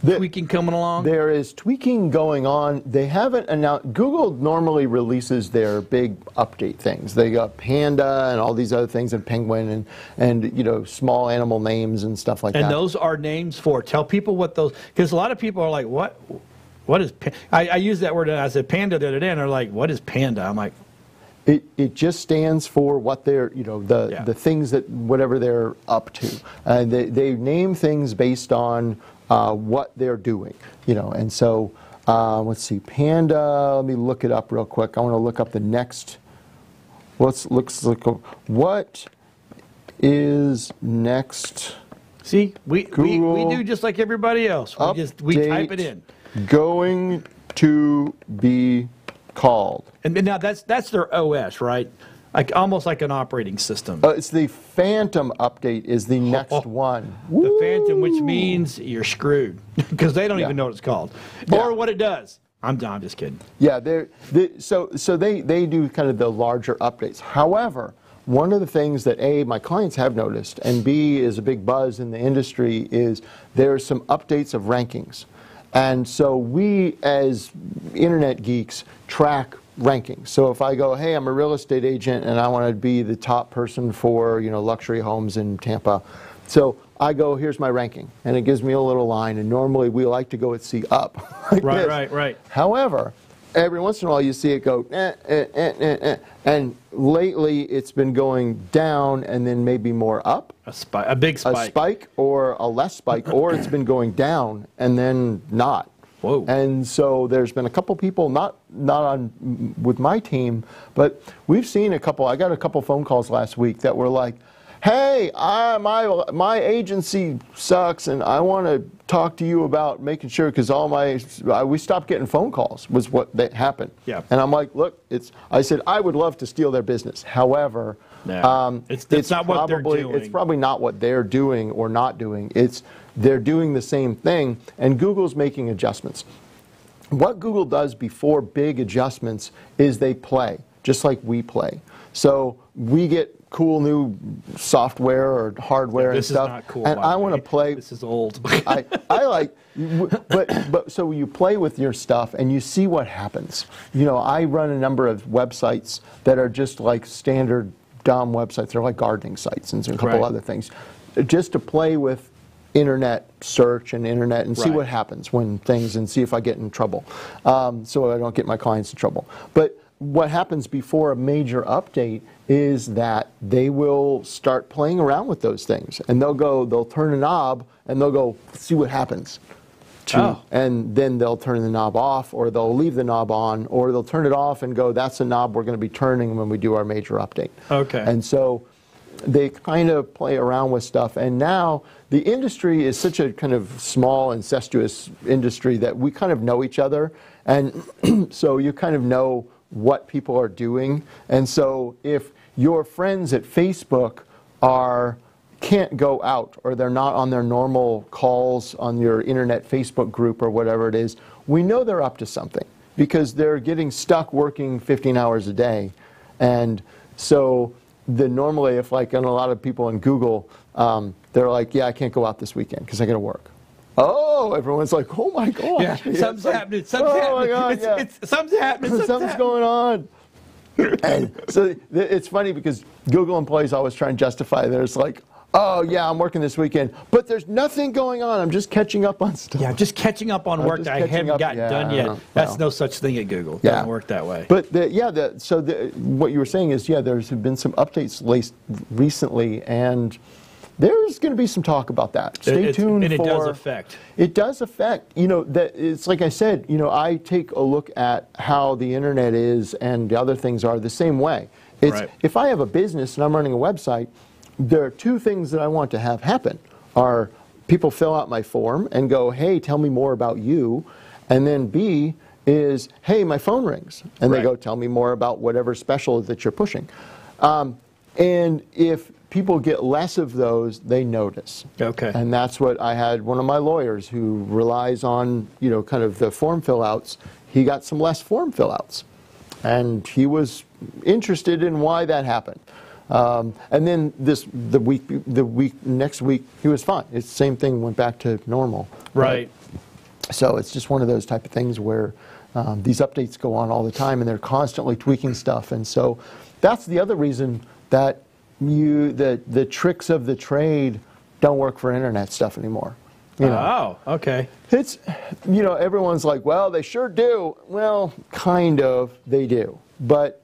tweaking coming along. There is tweaking going on. They haven't announced. Google normally releases their big update things. They got Panda and all these other things, and Penguin and you know, small animal names and stuff like that. And those are names for. Tell people what those, because a lot of people are like, what is? I used that word and I said Panda the other day, and they're like, what is Panda? I'm like, It just stands for what they're, you know, the things that whatever they're up to. They name things based on what they're doing, you know. And so let's see, Panda. Let me look it up real quick. I want to look up the next. What is next? See, we do just like everybody else. We type it in. Going to be called. And now that's their OS, right? Like almost like an operating system. It's the Phantom update is the next one. The Phantom, which means you're screwed because they don't even know what it's called or what it does. I'm just kidding. Yeah, so they do kind of the larger updates. However, one of the things that A, my clients have noticed, and B, is a big buzz in the industry is there's some updates of rankings. And so we, as internet geeks, track rankings. So if I go, hey, I'm a real estate agent and I want to be the top person for, luxury homes in Tampa. So I go, here's my ranking, and it gives me a little line, and normally we like to go and see up. Like this. Right. However, every once in a while you see it go, and lately it's been going down and then maybe more up. A big spike. A spike or a less spike, or it's been going down and then not. Whoa. And so there's been a couple people, not on with my team, but we've seen a couple. I got a couple phone calls last week that were like, hey, my agency sucks, and I want to talk to you about making sure, because we stopped getting phone calls was what happened. Yeah. And I'm like, look, I said I would love to steal their business. However, it's not what they're doing. It's probably not what they're doing or not doing. They're doing the same thing, and Google's making adjustments. What Google does before big adjustments is they play, just like we play. So we get cool new software or hardware and stuff. This is not cool. And I want to play. This is old. I like, but so you play with your stuff and you see what happens. I run a number of websites that are just like standard dumb websites. They're like gardening sites and a couple other things, just to play with internet search and internet and see what happens when things, and see if I get in trouble, so I don't get my clients in trouble. But what happens before a major update is that they will start playing around with those things, and they'll turn a knob and they'll go see what happens. And then they'll turn the knob off, or they'll leave the knob on, or they'll turn it off and go, that's the knob we're going to be turning when we do our major update. Okay. And so they kind of play around with stuff, and now the industry is such a kind of small, incestuous industry that we kind of know each other, and so you kind of know what people are doing. And so if your friends at Facebook can't go out, or they're not on their normal calls on your internet Facebook group or whatever it is, we know they're up to something, because they're getting stuck working 15 hours a day. And so normally, if like on a lot of people in Google, they're like, yeah, I can't go out this weekend because I got to work. Oh, everyone's like, oh my gosh. Yeah, something's happening. Something's happening. My God, something's happening. Something's going on. And so it's funny because Google employees always try and justify. There's like, oh yeah, I'm working this weekend, but there's nothing going on. I'm just catching up on stuff. Yeah, I'm just catching up on work that I haven't gotten done yet. That's no such thing at Google. It doesn't work that way. But what you were saying is, there's been some updates recently, and there's going to be some talk about that. Stay tuned. And it does affect. It does affect. That it's like I said. I take a look at how the internet is, and the other things are the same way. If I have a business and I'm running a website, there are two things that I want to have happen. Are people fill out my form and go, hey, tell me more about you, and then B is, hey, my phone rings, and they go, tell me more about whatever special that you're pushing. And if people get less of those, they notice. Okay. And that's what I had one of my lawyers who relies on, kind of the form fill-outs. He got some less form fill-outs, and he was interested in why that happened. And then the next week, he was fine. It's the same thing, went back to normal. Right. So it's just one of those type of things where these updates go on all the time, and they're constantly tweaking stuff. And so that's the other reason that the tricks of the trade don't work for internet stuff anymore. Oh, okay. It's, everyone's like, well, they sure do. Well, kind of, they do. But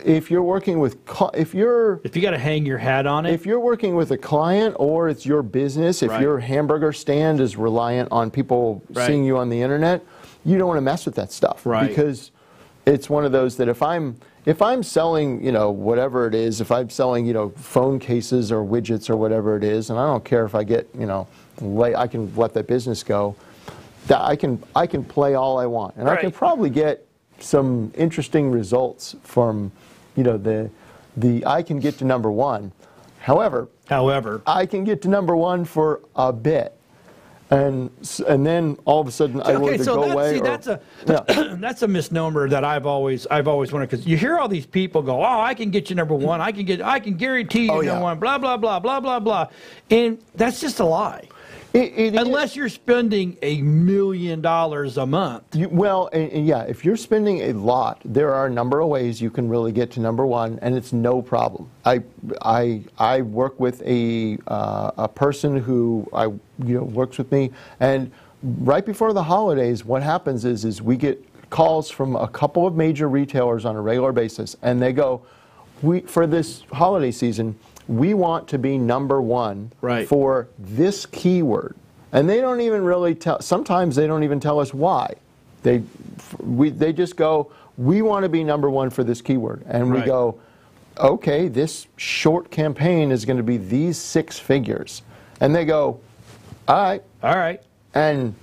if you're working with, if you got to hang your hat on it, if you're working with a client, or it's your business, if your hamburger stand is reliant on people seeing you on the internet, you don't want to mess with that stuff, because it's one of those that if I'm selling, whatever it is, if I'm selling, phone cases or widgets or whatever it is, and I don't care if I get, I can let that business go. that I can play all I want, and I can probably get some interesting results from, you know, I can get to number one. However, I can get to number one for a bit. And then all of a sudden I will either go away. That's a misnomer that I've always wondered, because you hear all these people go, "Oh, I can get you number one. I can guarantee you number one." Blah blah blah blah blah blah, and that's just a lie. Unless you're spending $1 million a month. If you're spending a lot, there are a number of ways you can really get to number one, and it's no problem. I work with a person who works with me, and right before the holidays, what happens is we get calls from a couple of major retailers on a regular basis, and they go, for this holiday season, we want to be number one for this keyword. And they don't even really tell, sometimes they don't even tell us why. They just go, we want to be number one for this keyword. And we go, okay, this short campaign is going to be these 6 figures. And they go, all right. And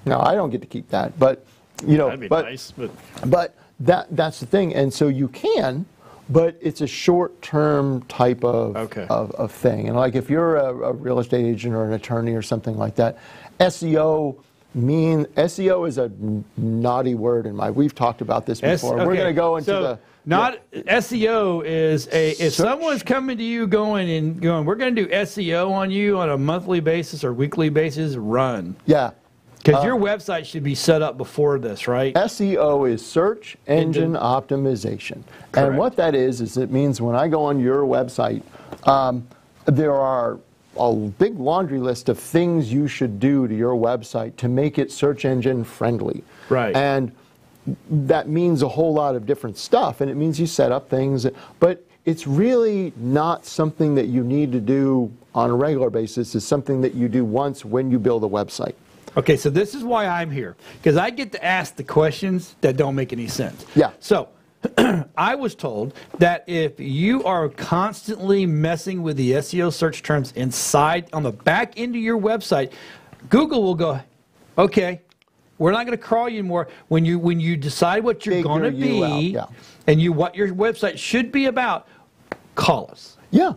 no, I don't get to keep that. But, you know, that'd be nice, but that's the thing. And so you can, but it's a short-term type of thing. And like if you're a real estate agent or an attorney or something like that, SEO is a naughty word in my. We've talked about this before. We're going to go into SEO is if someone's coming to you going, we're going to do SEO on you on a monthly basis or weekly basis, run. Yeah. Because your website should be set up before this, right? SEO is search engine optimization. Correct. And what that is it means when I go on your website, there are a big laundry list of things you should do to your website to make it search engine friendly. Right. And that means a whole lot of different stuff, and it means you set up things, but it's really not something that you need to do on a regular basis. It's something that you do once when you build a website. Okay, so this is why I'm here, because I get to ask the questions that don't make any sense. Yeah. So I was told that if you are constantly messing with the SEO search terms inside on the back end of your website, Google will go, okay, we're not going to crawl you anymore. When you decide what you're going to be and what your website should be about, call us. Yeah.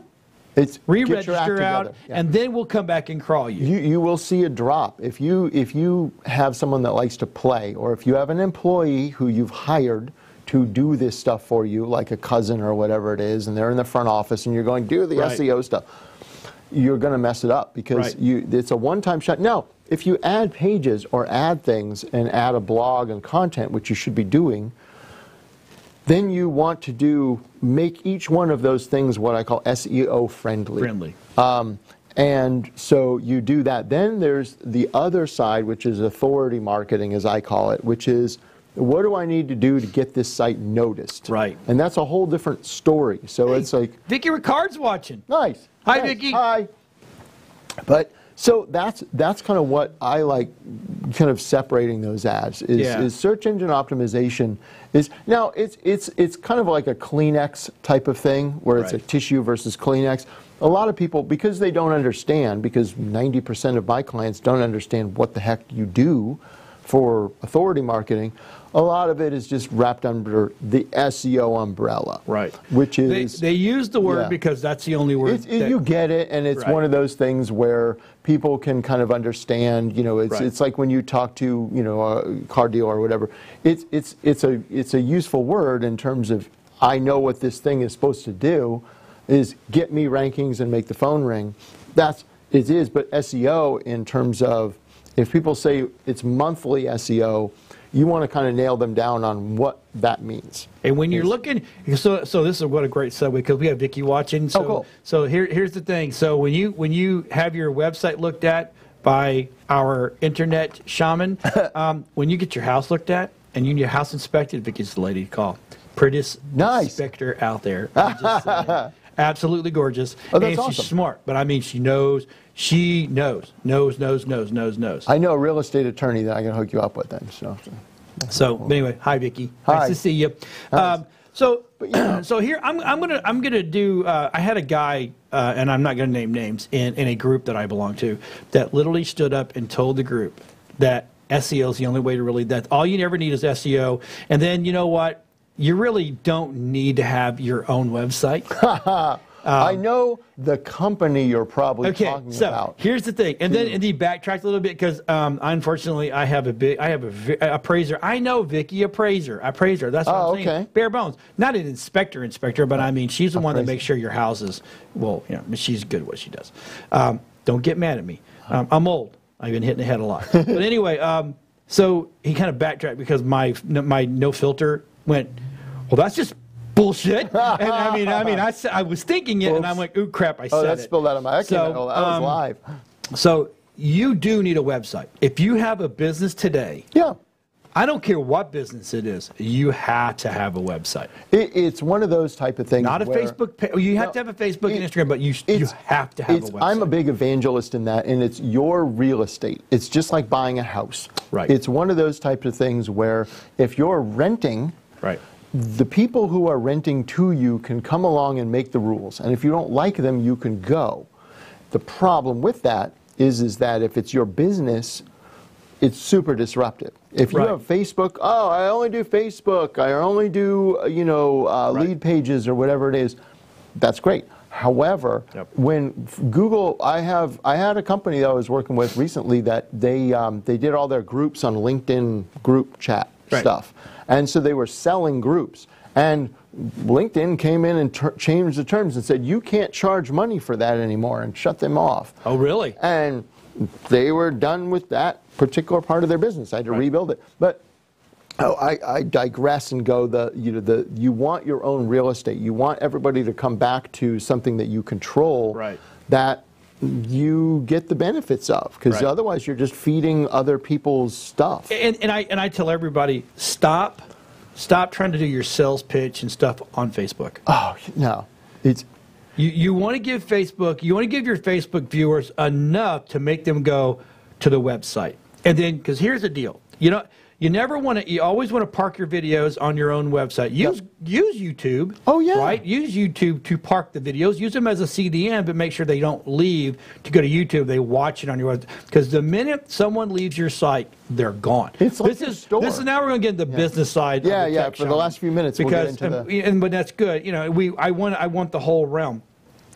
It's re-register out, and then we'll come back and crawl you. You will see a drop. If you have someone that likes to play, or if you have an employee who you've hired to do this stuff for you, like a cousin or whatever it is, and they're in the front office, and you're going, do the SEO stuff, you're going to mess it up because it's a one-time shot. Now, if you add pages or add things and add a blog and content, which you should be doing, then you want to make each one of those things what I call SEO friendly. And so you do that. Then there's the other side, which is authority marketing, as I call it, which is, what do I need to do to get this site noticed? Right. And that's a whole different story. So it's like... Vicky Ricard's watching. Nice. Hi, Vicky. Hi. But... so that's kind of what I like, kind of separating those ads is search engine optimization is now it's kind of like a Kleenex type of thing where it's a tissue versus Kleenex. A lot of people, because they don't understand, because 90% of my clients don't understand what the heck you do for authority marketing, a lot of it is just wrapped under the SEO umbrella. Right. Which is... They use the word because that's the only word. You get it, and it's one of those things where people can kind of understand, you know, it's like when you talk to, you know, a car dealer or whatever. It's a useful word in terms of, I know what this thing is supposed to do, is get me rankings and make the phone ring. It is, but SEO in terms of, if people say it's monthly SEO, you want to kind of nail them down on what that means. And when you're looking, so this is what a great segue, because we have Vicky watching. So, cool. So here's the thing. So when you have your website looked at by our internet shaman, when you get your house looked at and you need your house inspected, Vicky's the lady to call. Prettiest inspector out there. I'm just saying. Absolutely gorgeous. Oh, that's and awesome. She's smart, but I mean, she knows. Knows. I know a real estate attorney that I can hook you up with then. So anyway, hi Vicky. Hi. Nice to see you. Nice. So here I'm gonna do. I had a guy, and I'm not gonna name names, in a group that I belong to, that literally stood up and told the group that SEO is the only way to really, that all you ever need is SEO. And then, you know what? You really don't need to have your own website. I know the company you're probably talking about. Here's the thing, and then he backtracked a little bit because unfortunately I have a appraiser. I know Vicky appraiser. That's what I'm saying. Bare bones, not an inspector, but I mean she's the one that makes sure your house is well. You know, she's good at what she does. Don't get mad at me. I'm old. I've been hitting the head a lot. But anyway, so he kind of backtracked because my no filter went. Well, that's just bullshit. And I was thinking it, and I'm like, ooh, crap, I said it. Oh, that spilled out of my. That was live. So you do need a website. If you have a business today, I don't care what business it is, you have to have a website. It's one of those type of things. Not a Facebook page. You have to have a Facebook and Instagram, but you have to have a website. I'm a big evangelist in that, and it's your real estate. It's just like buying a house. Right. It's one of those types of things where if you're renting, the people who are renting to you can come along and make the rules. And if you don't like them, you can go. The problem with that is that if it's your business, it's super disruptive. If you have Facebook, oh, I only do Facebook, I only do, lead pages or whatever it is, that's great. However, when Google, I had a company that I was working with recently that they did all their groups on LinkedIn group chat stuff. And so they were selling groups. And LinkedIn came in and changed the terms and said, you can't charge money for that anymore, and shut them off. Oh, really? And they were done with that particular part of their business. I had to rebuild it. But I digress and go, you want your own real estate. You want everybody to come back to something that you control, that you get the benefits of, because otherwise you're just feeding other people's stuff. And I tell everybody, stop trying to do your sales pitch and stuff on Facebook. Oh no, it's you want to give your Facebook viewers enough to make them go to the website, and then because here's the deal, you always want to park your videos on your own website. Use YouTube. Oh, yeah. Right? Use YouTube to park the videos. Use them as a CDN, but make sure they don't leave to go to YouTube. They watch it on your website. Because the minute someone leaves your site, they're gone. It's like a store. This is now we're going to get the business side. Yeah, for the last few minutes, we'll get into but that's good. I want the whole realm.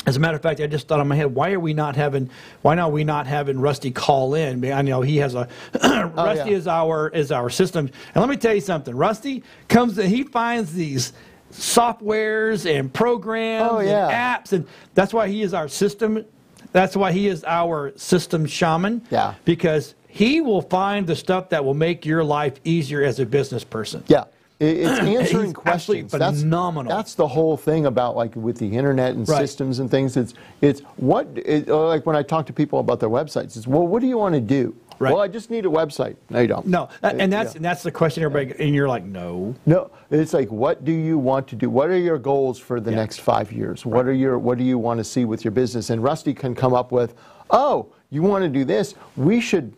As a matter of fact, I just thought in my head, why are we not having Rusty call in? I know he has Rusty is our system. And let me tell you something. Rusty comes and he finds these softwares and programs and apps, and that's why he is our system. That's why he is our system shaman. Yeah. Because he will find the stuff that will make your life easier as a business person. Yeah. It's answering questions. Phenomenal. That's the whole thing about, like, with the internet and systems and things. Like when I talk to people about their websites, it's, well, what do you want to do? Well, I just need a website. No, you don't. No, and that's the question everybody, and you're like, no. No, it's like, what do you want to do? What are your goals for the next 5 years? What do you want to see with your business? And Rusty can come up with, oh, you want to do this? You should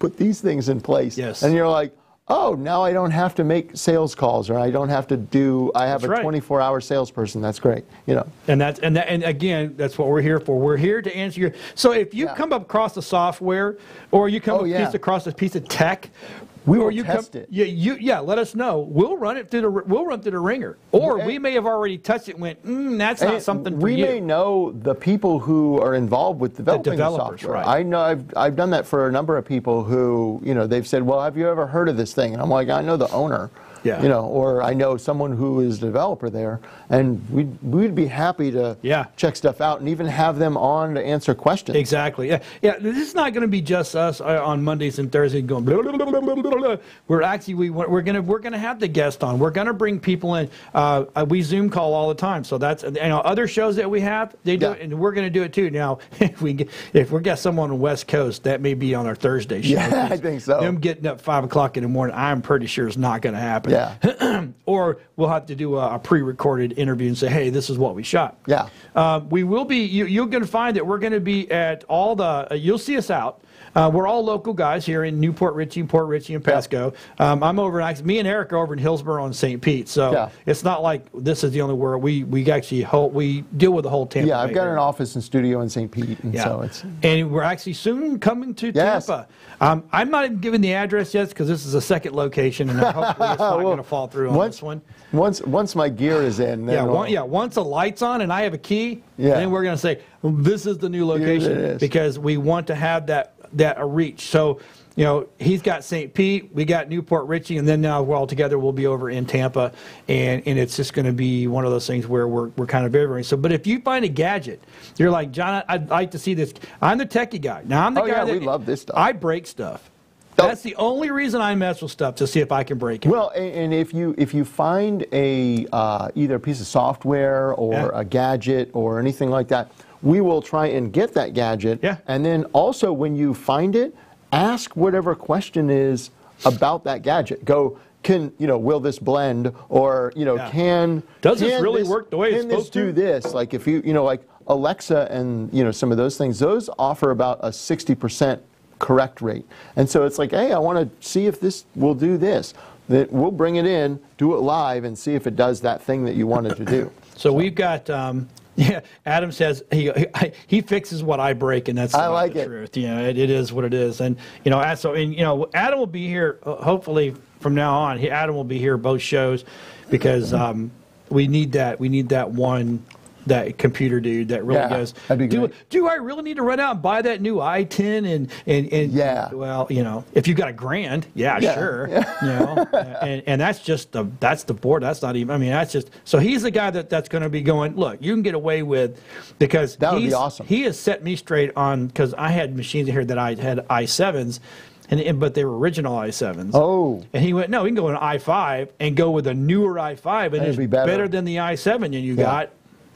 put these things in place. Yes. And you're like, oh, now I don't have to make sales calls, or I don't have to do. I have a 24-hour salesperson. That's great, And again, that's what we're here for. We're here to answer your. So if you come across a software, or you come across a piece of tech, we will test it. Let us know. We'll run it through the ringer, or we may have already touched it and went, that's not something for you. We may know the people who are involved with developing the software. Right. I know I've done that for a number of people who, they've said, well, have you ever heard of this thing? And I'm like, I know the owner. Yeah. Or I know someone who is a developer there, and we'd be happy to check stuff out and even have them on to answer questions. Exactly. Yeah. This is not going to be just us on Mondays and Thursdays going blah, blah, blah, blah, blah, blah, blah. We're actually we're going to have the guest on. We're going to bring people in. We Zoom call all the time, so that's other shows that we have, they do it, and we're going to do it too. Now, if we got someone on the West Coast, that may be on our Thursday show. Yeah, I think so. Them getting up 5 o'clock in the morning, I'm pretty sure it's not going to happen. Yeah. Or we'll have to do a pre-recorded interview and say, hey, this is what we shot. Yeah. We will be, you're going to find that we're going to be at all the, you'll see us out. we're all local guys here in Newport Richey, Port Richey, and Pasco. I'm over, me and Erik are over in Hillsborough and St. Pete, so it's not like this is the only where we actually we deal with the whole Tampa. Yeah, I've Bay got area. an office and studio in St. Pete, and so it's. And we're actually soon coming to Tampa. I'm not even giving the address yet because this is a second location, and hopefully it's not going to fall through on this one. Once my gear is in, then once the light's on and I have a key, then we're going to say this is the new location because we want to have that reach. So, you know, he's got St. Pete, we got Newport Richey, and then now we're all together. We'll be over in Tampa, and it's just going to be one of those things where we're kind of everywhere. So, but if you find a gadget, you're like, John, I'd like to see this. I'm the techie guy. Now I'm the guy that we love this stuff. I break stuff. That's the only reason I mess with stuff, to see if I can break it. Well, and if you find a either a piece of software or a gadget or anything like that, we will try and get that gadget. Yeah. And then also when you find it, ask whatever question is about that gadget. Go, will this blend, or does this really work the way it's supposed to? Can this do this? Like if like Alexa and some of those things, those offer about a 60% correct rate. And so it's like, hey, I want to see if this will do this. Then we'll bring it in, do it live, and see if it does that thing that you wanted to do. So we've got, Adam says he fixes what I break, and that's the truth. It is what it is. And Adam will be here hopefully from now on. Adam will be here both shows because we need that one. That computer dude that really does. That'd be great. Do I really need to run out and buy that new i10 and well, if you got $1,000, sure. And that's just the board. That's not even, that's just, so he's the guy that's going to be going, look, you can get away with, because that would be awesome. He has set me straight on, because I had machines in here that I had i7s, but they were original i7s. Oh. And he went, no, we can go an i5 and go with a newer i5, and it's better than the i7 you got.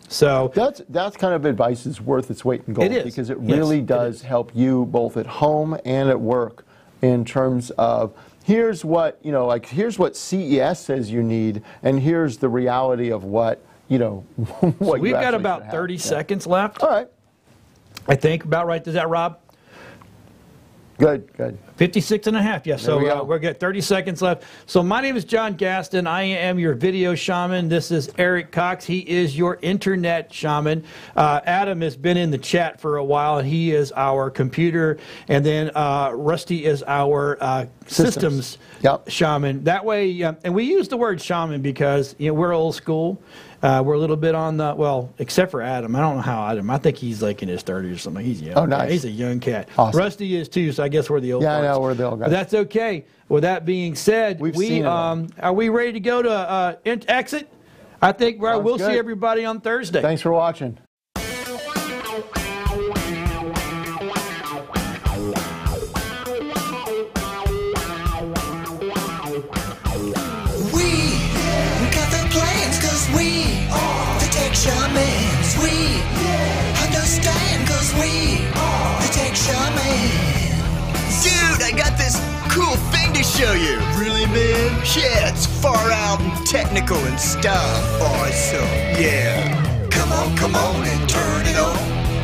So that's kind of advice that's worth its weight in gold. It is. Because it really does help you both at home and at work in terms of here's what here's what CES says you need, and here's the reality of what what so we've got about 30 seconds left. All right. I think about right. Is that Rob? Good. 56 and a half, yes. There So we've got 30 seconds left. So my name is John Gaston. I am your video shaman. This is Erik Cox. He is your internet shaman. Adam has been in the chat for a while, and he is our computer. And then Rusty is our systems shaman. That way, and we use the word shaman because we're old school. We're a little bit on the, well, except for Adam. I don't know how Adam, I think he's like in his 30s or something. He's young. Oh, nice. He's a young cat. Awesome. Rusty is too, so I guess we're the old Yeah, parts. I know, we're the old guys. But that's okay. With that being said, are we ready to go to exit? I think we'll see everybody on Thursday. Thanks for watching. Shamans, we understand, cause we the tech shaman. Dude, I got this cool thing to show you. Really, man? Yeah, it's far out and technical and stuff. Awesome, yeah. Come on and turn it on.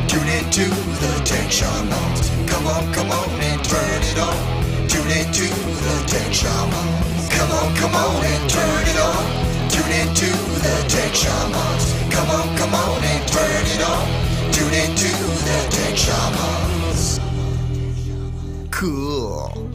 Tune into the tech shamans. Come on and turn it on. Tune into the tech shamans. Come on and turn it on. Tune into the tech shamans. Come on and turn it on. Tune into the tech shamans. Cool.